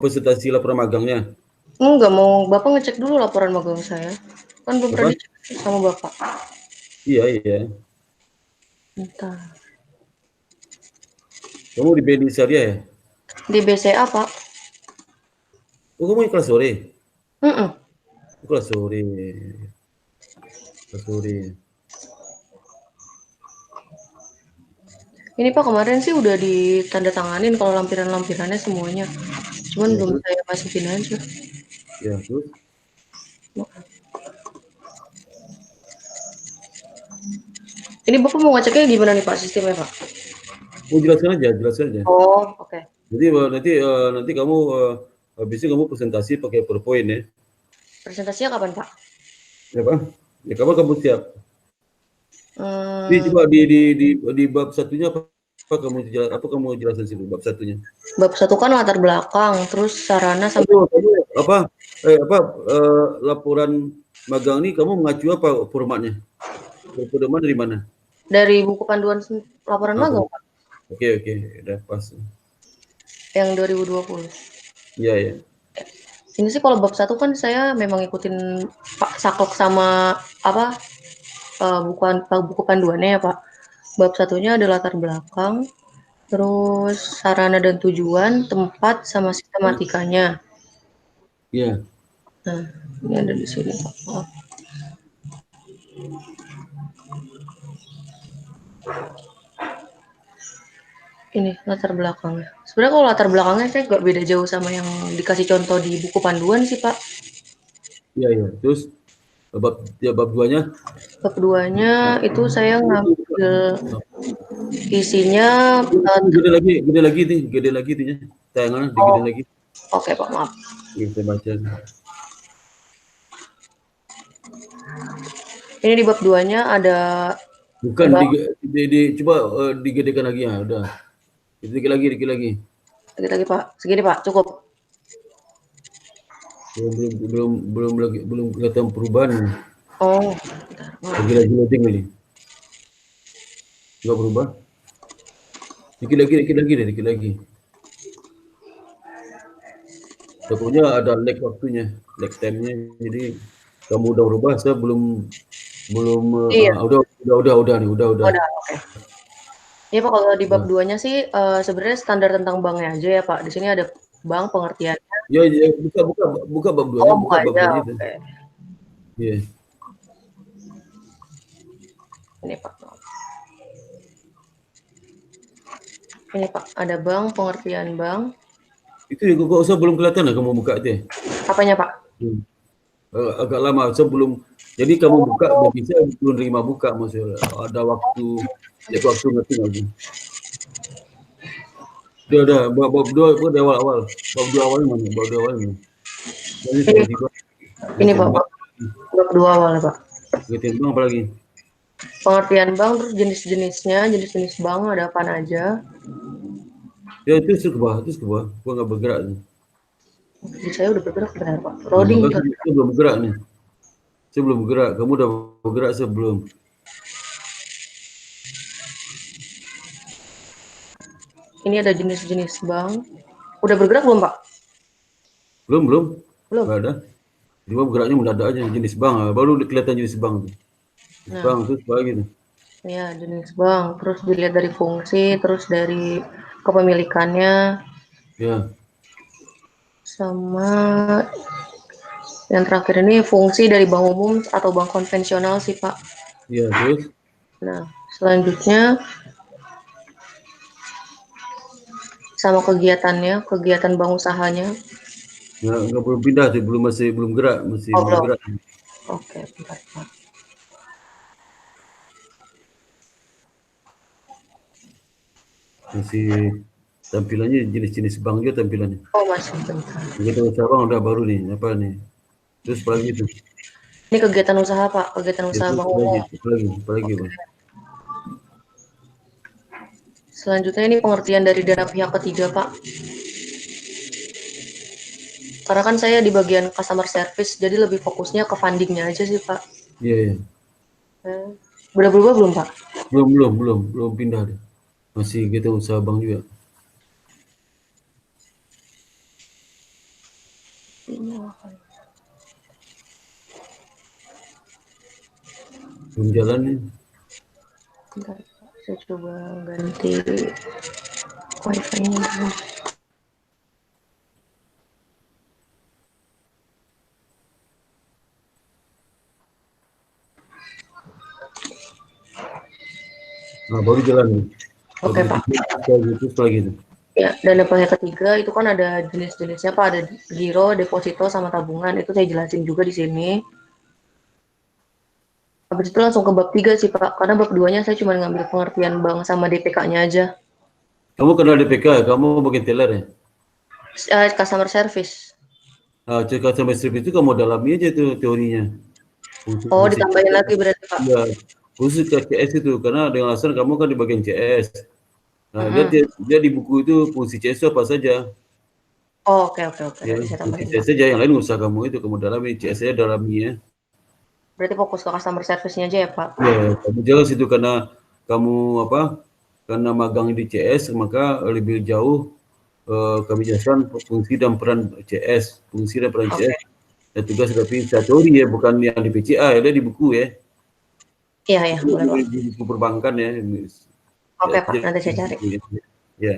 presentasi laporan magangnya? Enggak, mau Bapak ngecek dulu laporan magang saya. Kan belum pernah Apa? dicek sama Bapak. Iya, iya. Bentar. Kamu di BNI Syariah ya? Di BCA, Pak. Oh, kamu yang kelas sore? Mm-mm. Kelas sore. Kelas sore. Ini Pak kemarin sih udah ditandatanganin kalau lampiran-lampirannya semuanya. Cuman Ya, belum terus? saya masukin aja. Ya, terus? Ini Bapak mau ngeceknya gimana nih Pak sistemnya Pak? Oh, jelaskan aja, jelaskan aja. Oh, oke. Jadi nanti kamu habisnya kamu presentasi pakai PowerPoint ya. Presentasinya kapan Pak? Ya, Pak? Ya, kapan kamu siap? Jadi Hmm, coba di bab satunya apa kamu jelasin situ bab satunya? bab 1 kan latar belakang, terus sarana sampai Kamu apa apa laporan magang ini kamu mengacu apa formatnya? Pedoman dari mana? dari buku panduan laporan Apa? magang Pak, Oke, oke, udah pas. yang 2020. Iya, ya. Ini sih kalau bab 1 kan saya memang ikutin Pak saklek sama apa buku panduannya ya Pak. Bab satunya ada latar belakang, terus sarana dan tujuan, tempat sama sistematikanya. Iya. Nah, ini ada di sini Pak. Oh, ini latar belakangnya. Sebenarnya kalau latar belakangnya saya nggak beda jauh sama yang dikasih contoh di buku panduan sih Pak. Iya, iya. Terus bab duanya Bab keduanya itu saya ngambil isinya. gede lagi itunya. Tayangannya Oh, digede lagi. oke Pak, maaf. Kita baca. Ini di bab 2-nya ada Bukan bang, coba digedekan lagi ya, udah. Dikit lagi, dikit lagi. lagi Pak, segini Pak, cukup. Belum kelihatan perubahan. Oh, bentar, maaf. Lagi loading ini. Enggak berubah. Dikit lagi. Takutnya ada lag waktunya, lag time-nya. Jadi kamu udah berubah, saya belum belum Iya, udah nih, oh, udah. udah, oke. Iya Pak, kalau di bab Nah, 2-nya sih sebenarnya standar tentang banknya aja ya Pak. Di sini ada bank pengertian. ya, ya buka bab duanya, Oh, buka aja, itu. oke. Iya. Ini Pak. Ini Pak, ada bank, pengertian bank. Itu ya kok usah belum kelihatan lah kamu buka itu ya. Apanya Pak? Hmm. Agak lama sebelum jadi kamu buka Oh, berarti saya belum terima buka maksudnya ada waktu waktu ngerti lagi. Udah bab dua di awal-awal. Bab dua awalnya mana? Bab dua awalnya mana? Jadi ini tiba-tiba ini ngertiin Pak, bang, bab 2 awal ya Pak. ngertiin bang apa lagi? Pengertian bank, terus jenis-jenisnya, jenis-jenis bank ada apa aja. Ya itu ke bawah. Gua nggak bergerak nih. Di saya udah bergerak benar Pak. Nah, Loading makanya enggak? saya belum bergerak nih. Saya belum bergerak. Kamu udah bergerak sebelum. Ini ada jenis-jenis bank. Udah bergerak belum Pak? Belum. Belum. Nggak ada. Cuma bergeraknya mendadak aja jenis bank. Baru kelihatan jenis bank tuh. Jenis Nah, bank terus apa lagi tuh? ya jenis bank. Terus dilihat dari fungsi, terus dari kepemilikannya, Ya, sama yang terakhir ini fungsi dari bank umum atau bank konvensional sih Pak. ya terus. Nah, selanjutnya sama kegiatannya, kegiatan bank usahanya. Nggak belum pindah sih, belum gerak, masih Oh, belum belum. gerak. Oke, bentar, Pak. Masih tampilannya jenis-jenis bank juga tampilannya. Oh, masih bentar. Kita cabang udah baru nih, apa nih? Terus apa lagi tuh? Ini kegiatan usaha, Pak. Kegiatan Ya, usaha terus bank umum. apa lagi bang? Selanjutnya ini pengertian dari dana pihak ketiga, Pak. Karena kan saya di bagian customer service, jadi lebih fokusnya ke fundingnya aja sih, Pak. Iya, iya. Udah berubah belum, Pak? Belum pindah deh. Masih kita usaha bank juga. Belum jalan nih. Bentar, saya coba ganti wifi-nya dulu. Nah, baru jalan nih. Oke, Pak. Gitu, setelah gitu. Ya, dan yang ketiga itu kan ada jenis-jenisnya Pak, ada giro, deposito, sama tabungan. Itu saya jelasin juga di sini. Habis itu langsung ke bab 3 sih Pak, karena bab 2-nya saya cuma ngambil pengertian bank sama DPK-nya aja. Kamu kenal DPK, kamu bagian teller ya? Customer service. Nah, customer service itu kamu dalami aja tuh teorinya. Oh, ditambahin lagi berarti Pak? Iya, khusus ke CS itu, karena dengan alasan kamu kan di bagian CS. Nah, dia di buku itu fungsi CS itu apa saja. Oh, oke. Ya, Nanti saya tambahin CS Pak. saja, yang lain usaha kamu itu, kamu dalami, CS saja dalami ya. Berarti fokus ke customer service-nya aja ya Pak? Ya, kamu jelas itu karena kamu karena magang di CS, maka lebih jauh kami jelaskan fungsi dan peran CS, fungsi dan peran CS. Dan tugas tapi teori ya, bukan yang di PCA, ada di buku ya. Iya, boleh Pak. Di buku perbankan ya. Oke Pak, nanti saya cari. Ya.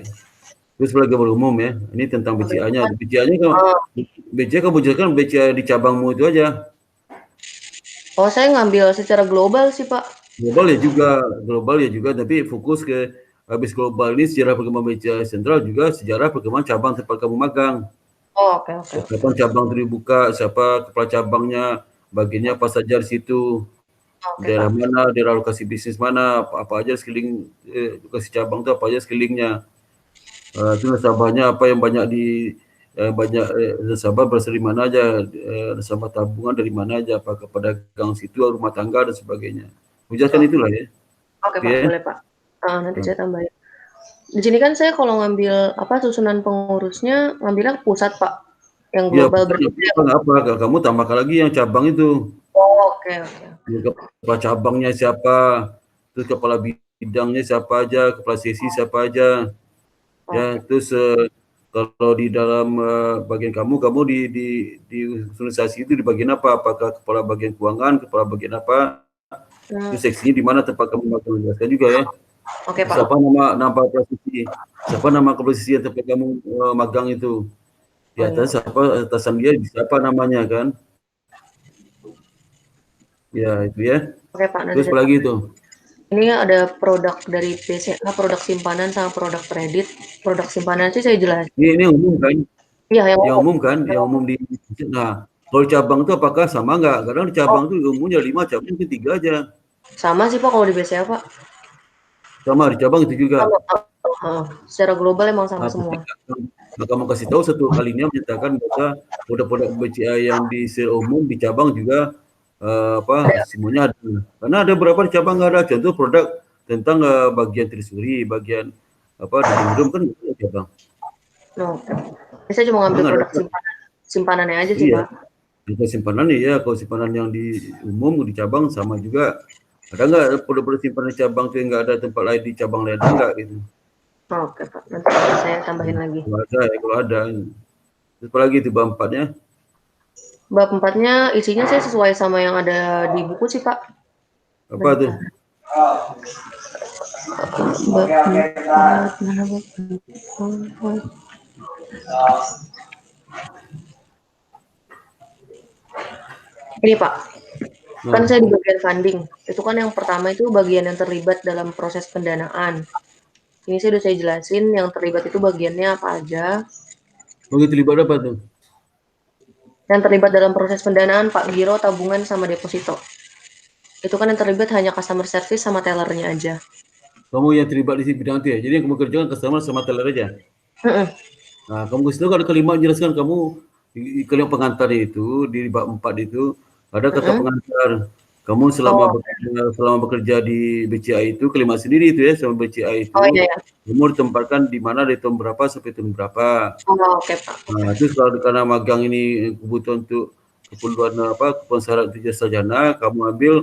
Terus lagi umum ya. Ini tentang BCA-nya. BCA-nya kan BCA kamu jelaskan BCA di cabangmu itu aja. Oh, saya ngambil secara global sih Pak. Global ya juga, tapi fokus ke habis global ini sejarah perkembangan BCA sentral, juga sejarah perkembangan cabang tempat kamu magang. Oh, oke. Kapan cabang itu dibuka, siapa kepala cabangnya, bagiannya apa saja di situ. Daerah mana, daerah lokasi bisnis mana, apa aja sekeliling lokasi cabang itu, apa aja sekelilingnya. Itu nasabahnya apa yang banyak nasabah berasal dari mana aja, nasabah tabungan dari mana aja, apakah pedagang situ, rumah tangga dan sebagainya. Ujarkan itulah ya. Oke Pak, boleh Pak. Nanti saya tambahin. Di sini kan saya kalau ngambil susunan pengurusnya ngambilnya pusat Pak, yang global apa? Kamu tambahkan lagi yang cabang itu. Oh, oke. Kepala cabangnya siapa, terus kepala bidangnya siapa aja, kepala sesi siapa aja. Ya, terus kalau di dalam bagian kamu di organisasi itu di bagian apa? Apakah kepala bagian keuangan, kepala bagian apa? Itu seksinya di mana tempat kamu magang, jelaskan juga ya. Oke Pak. Siapa nama posisi yang tempat kamu magang itu? Di atas atasan dia siapa namanya kan? Ya itu ya. Oke Pak. Terus apa lagi itu? Ini ada produk dari BCA, produk simpanan sama produk kredit. Produk simpanan sih saya jelasin. Ini umum kan? Iya, yang umum kan? Yang umum di. Nah, kalau cabang itu apakah sama nggak? Kadang di cabang itu umumnya 5, cabang itu 3 aja. Sama sih Pak kalau di BCA Pak. Sama di cabang itu juga. Secara global emang sama semua. Nah, kamu kasih tahu satu kalinya menyatakan bahwa produk-produk BCA yang di umum di cabang juga semuanya ada. Karena ada beberapa di cabang nggak ada. Contoh produk tentang bagian treasury, bagian di kan di cabang. Saya cuma ngambil produk simpanannya aja sih Pak. Kalau simpanan ya, kalau simpanan yang di umum di cabang sama juga. Ada nggak produk-produk simpanan di cabang tuh yang nggak ada tempat lain di cabang lain nggak gitu? Oke Pak, nanti saya tambahin lagi. Kalau ada. Terus apa lagi itu bab 4-nya? Bab 4-nya isinya saya sesuai sama yang ada di buku sih Pak. Apa tuh? Bab 4, mana bab 4? Ini Pak, kan saya di bagian funding. Itu kan yang pertama itu bagian yang terlibat dalam proses pendanaan. Ini saya udah jelasin yang terlibat itu bagiannya apa aja. Terlibat apa tuh? Yang terlibat dalam proses pendanaan Pak, giro, tabungan, sama deposito. Itu kan yang terlibat hanya customer service sama tellernya aja. Kamu yang terlibat di bidang itu ya? Jadi yang kamu kerjakan customer sama teller aja? Nah, kamu ke situ ada kalimat menjelaskan kamu di kalimat pengantar itu di bab 4 itu ada kata pengantar. Kamu selama bekerja di BCA itu kalimat sendiri itu ya, sama BCA itu. Kamu ditempatkan di mana dari tahun berapa sampai tahun berapa. Oke Pak. Nah, itu karena magang ini kebutuhan untuk keperluan keperluan syarat jasa sarjana, kamu ambil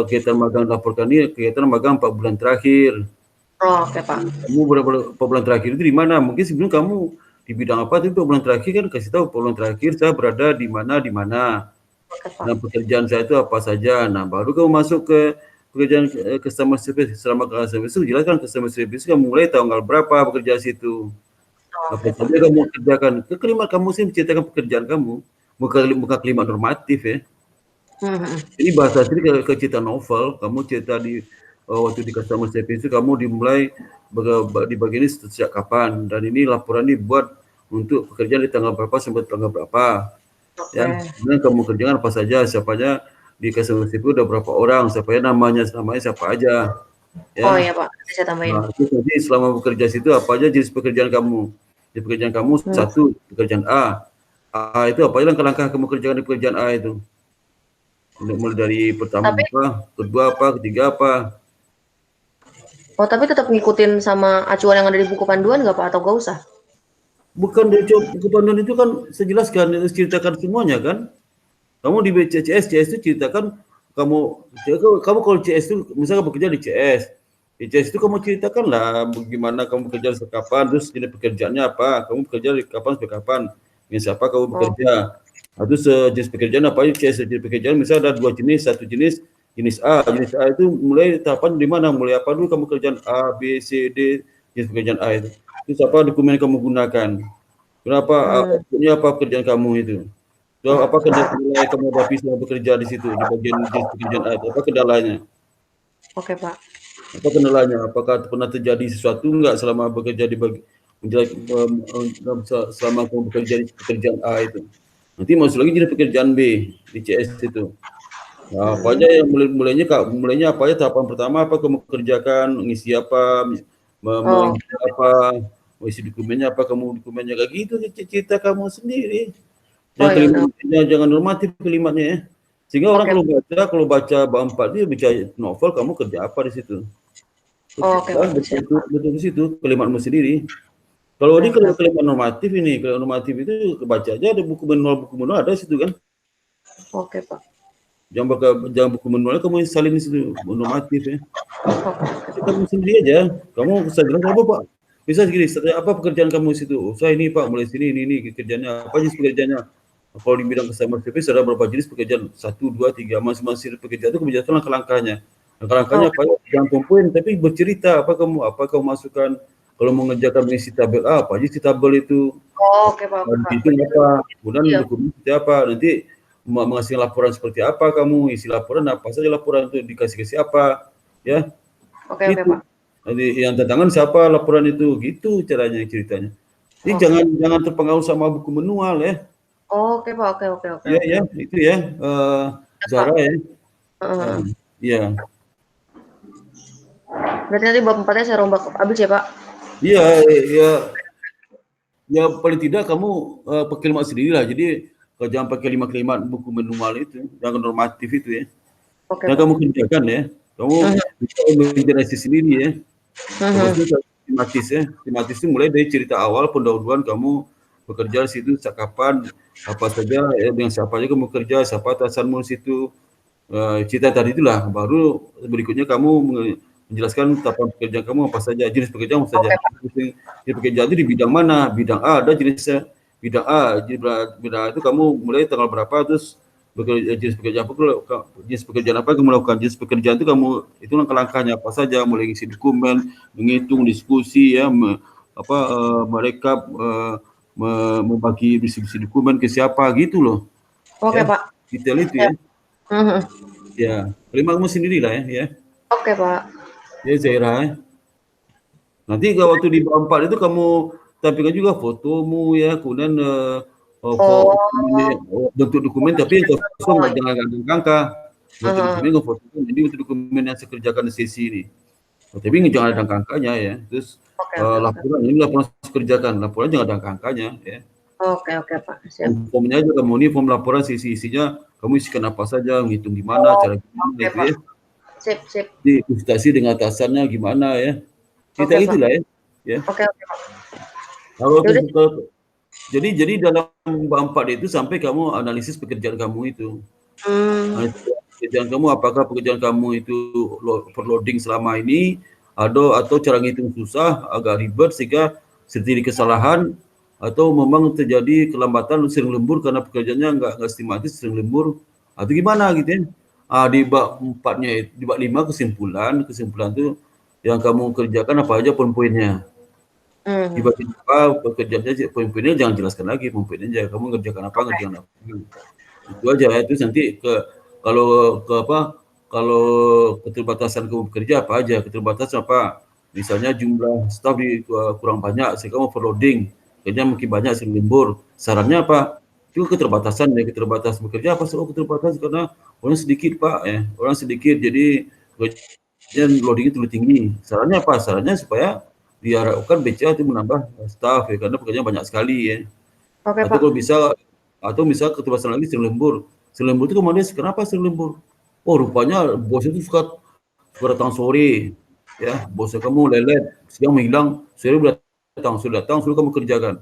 kegiatan magang laporkan ini kegiatan magang 4 bulan terakhir. Oke Pak. Kamu berapa bulan terakhir itu di mana? Mungkin sebelum kamu di bidang apa, itu bulan terakhir kan kasih tahu bulan terakhir saya berada di mana dan pekerjaan saya itu apa saja. Nah, baru kamu masuk ke pekerjaan customer service. Selama customer service, jelaskan customer service kamu mulai tanggal berapa bekerja situ. Apa saja kamu kerjakan. Kalimat kamu sih menceritakan pekerjaan kamu, bukan kalimat normatif ya. Ini bahasa sini ke cerita novel, kamu cerita di waktu di customer service itu kamu dimulai di bagian ini sejak kapan, dan ini laporan dibuat untuk pekerjaan di tanggal berapa sampai tanggal berapa. Ya, kemudian kamu kerjakan apa saja, siapanya di customer service udah berapa orang, siapanya namanya siapa aja. Ya. Oh iya Pak, saya tambahin. Nah, jadi selama bekerja situ apa aja jenis pekerjaan kamu? Di pekerjaan kamu satu pekerjaan A. A itu apa aja langkah-langkah kamu kerjakan di pekerjaan A itu? Mulai dari pertama apa, kedua apa, ketiga apa? Oh tapi tetap ngikutin sama acuan yang ada di buku panduan nggak Pak atau nggak usah? Bukan dari buku panduan itu kan saya jelaskan, ceritakan semuanya kan. Kamu di CS itu ceritakan kamu kalau CS itu misalnya bekerja di CS itu kamu ceritakan lah bagaimana kamu bekerja kapan, terus jenis pekerjaannya apa, kamu bekerja di kapan sampai kapan, dengan siapa kamu bekerja. Terus jenis pekerjaan apa aja CS, jenis pekerjaan misalnya ada dua jenis, satu jenis A itu mulai tahapan di mana, mulai apa dulu kamu kerjaan A, B, C, D, jenis pekerjaan A itu. Terus apa dokumen yang kamu gunakan, kenapa, apa pekerjaan kamu itu. So, apa kendala kamu hadapi selama bekerja di situ, di bagian jenis pekerjaan A itu? Apa kendalanya? Oke Pak. Apa kendalanya? Apakah pernah terjadi sesuatu enggak selama bekerja di selama kamu bekerja di pekerjaan A itu? Nanti masuk lagi jadi pekerjaan B di CS itu. Nah, apa aja yang mulainya apa aja, tahapan pertama apa kamu kerjakan, ngisi apa, mengisi apa, mengisi dokumennya apa, dokumennya kayak gitu, cerita kamu sendiri. Jangan normatif kalimatnya ya. Sehingga orang kalau baca bab 4 dia baca novel, kamu kerja apa di situ? Betul di situ kalimatmu sendiri. Kalau ini kalimat normatif ini, kalau normatif itu kebaca aja ada buku manual ada di situ kan. Oke Pak. Jangan buku manual kamu salin di situ normatif ya. Kamu sendiri aja. Kamu saya bilang apa Pak? Bisa segini, apa pekerjaan kamu di situ? Oh, saya ini Pak, mulai sini ini kerjanya. Apa jenis pekerjaannya? Kalau di bidang customer service ada berapa jenis pekerjaan? 1, 2, 3, masing-masing pekerjaan itu kemudian langkah-langkahnya. Langkah-langkahnya apa? Jangan komplain, tapi bercerita apa kamu masukkan. Kalau mau mengerjakan mengisi tabel A, apa aja isi tabel itu? Oke Pak. Itu apa? Kemudian dokumen seperti apa? Nanti mengasih laporan seperti apa kamu? Isi laporan apa saja laporan itu dikasih apa? Ya. Oke Pak. Jadi yang tantangan siapa laporan itu? Gitu caranya ceritanya. Jadi jangan terpengaruh sama buku manual ya. Oke Pak, oke. Iya, itu ya, Zara ya. Iya. Berarti nanti bab 4-nya saya rombak habis ya Pak? Iya, ya paling tidak kamu pakai kalimat sendiri lah. Jadi jangan pakai kalimat buku manual itu, jangan normatif itu ya. Yang kamu kerjakan ya, kamu bisa menjelaskan sendiri ya. Tematis itu mulai dari cerita awal pendahuluan kamu bekerja di situ kapan, apa saja ya, dengan siapa aja kamu kerja, siapa atasanmu di situ, cerita tadi itulah. Baru berikutnya kamu menjelaskan tahapan pekerjaan kamu apa saja, jenis pekerjaan apa saja. Jenis pekerjaan itu di bidang mana? Bidang A ada jenisnya, bidang A. Jadi bidang A itu kamu mulai tanggal berapa, terus jenis pekerjaan apa kamu lakukan, jenis pekerjaan itu kamu itu langkah-langkahnya apa saja, mulai isi dokumen, menghitung, diskusi ya, mereka membagi distribusi dokumen ke siapa gitu loh. Oke Pak. Detail itu ya. Ya, kalimatmu sendiri lah ya. Oke Pak. Ya Zaira ya. Nanti kalau waktu di bab 4 itu kamu tampilkan juga fotomu ya, kemudian bentuk dokumen tapi yang kosong, jangan gantung angka. Bentuk dokumen fotonya, jadi bentuk dokumen yang saya kerjakan di sesi ini. Tapi jangan ada angkanya ya. Terus laporan saya kerjakan, laporan jangan ada angkanya ya. Oke Pak. Siap. Formnya aja kamu ini form laporan isinya kamu isikan apa saja, ngitung gimana, cara gimana gitu ya. Sip. Di konsultasi dengan atasannya gimana ya. Kita itulah ya. Oke Pak. Jadi dalam bab 4 itu sampai kamu analisis pekerjaan kamu itu. Pekerjaan kamu, apakah pekerjaan kamu itu overloading selama ini atau cara ngitung susah, agak ribet sehingga terjadi kesalahan, atau memang terjadi kelambatan sering lembur karena pekerjaannya nggak sistematis, sering lembur, atau gimana gitu ya. Di bab 4-nya, di bab 5 kesimpulan itu yang kamu kerjakan apa aja poin-poinnya. Di bab 5 pekerjaannya, poin-poinnya jangan jelaskan lagi, poin-poinnya aja kamu ngerjakan apa, ngerjakan apa. Itu aja ya, itu nanti kalau keterbatasan kamu bekerja apa aja, keterbatasan apa, misalnya jumlah staf kurang banyak sehingga overloading, kerja mungkin banyak sering lembur, sarannya apa? Itu keterbatasan ya, keterbatasan bekerja apa? Keterbatasan karena orang sedikit Pak ya, orang sedikit jadi loading itu tinggi. Sarannya apa? Sarannya supaya diharapkan BCA itu menambah staf ya, karena pekerjaan banyak sekali ya. Oke, Atau Pak. kalau bisa, atau misal keterbatasan lagi sering lembur. Sering lembur itu kemana? Kenapa sering lembur? Oh, rupanya bos itu suka datang sore, ya. Bosnya kamu lelet, siang menghilang, sore sudah datang, suruh kamu kerjakan.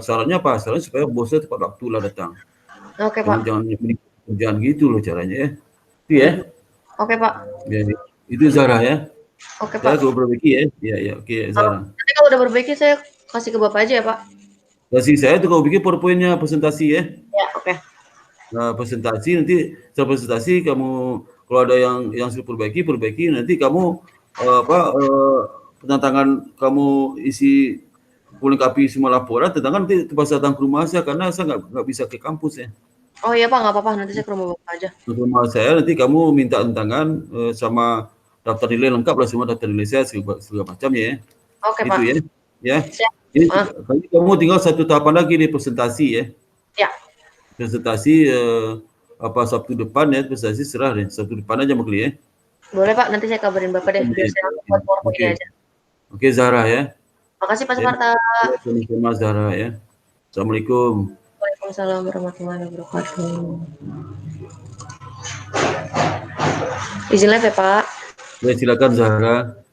Sarannya apa? Sarannya supaya bosnya tepat waktu lah datang. Oke, Pak. Jangan gitu loh caranya ya. Itu ya. Oke, Pak. Ya, itu Zara ya. Oke, Saya Pak. gue perbaiki ya. Ya, oke Zara. Nanti kalau udah perbaiki saya kasih ke Bapak aja ya, Pak. Kasih saya tuh kau bikin powerpointnya presentasi ya. Ya, oke. Nah, presentasi nanti setelah presentasi kamu kalau ada yang sudah perbaiki nanti kamu penantangan kamu isi melengkapi semua laporan tentang nanti terpaksa datang ke rumah saya karena saya nggak bisa ke kampus ya. Oh iya Pak, nggak apa-apa, nanti saya ke rumah Bapak aja. Ke rumah saya nanti kamu minta tantangan sama daftar nilai lengkap lah, semua daftar nilai saya segala macamnya ya. Oke Itu Pak. ya. Siap. Jadi kamu tinggal satu tahapan lagi di presentasi ya. Ya. Presentasi Sabtu depan ya, presentasi serah deh. Sabtu depan aja mungkin ya. Boleh Pak, nanti saya kabarin Bapak deh, biar saya buat powerpointnya aja. Oke Zara ya. Makasih Pak Suparta. Sama Zara ya. Assalamualaikum. Waalaikumsalam warahmatullahi wabarakatuh. Izin live ya Pak. Ya, silakan Zara.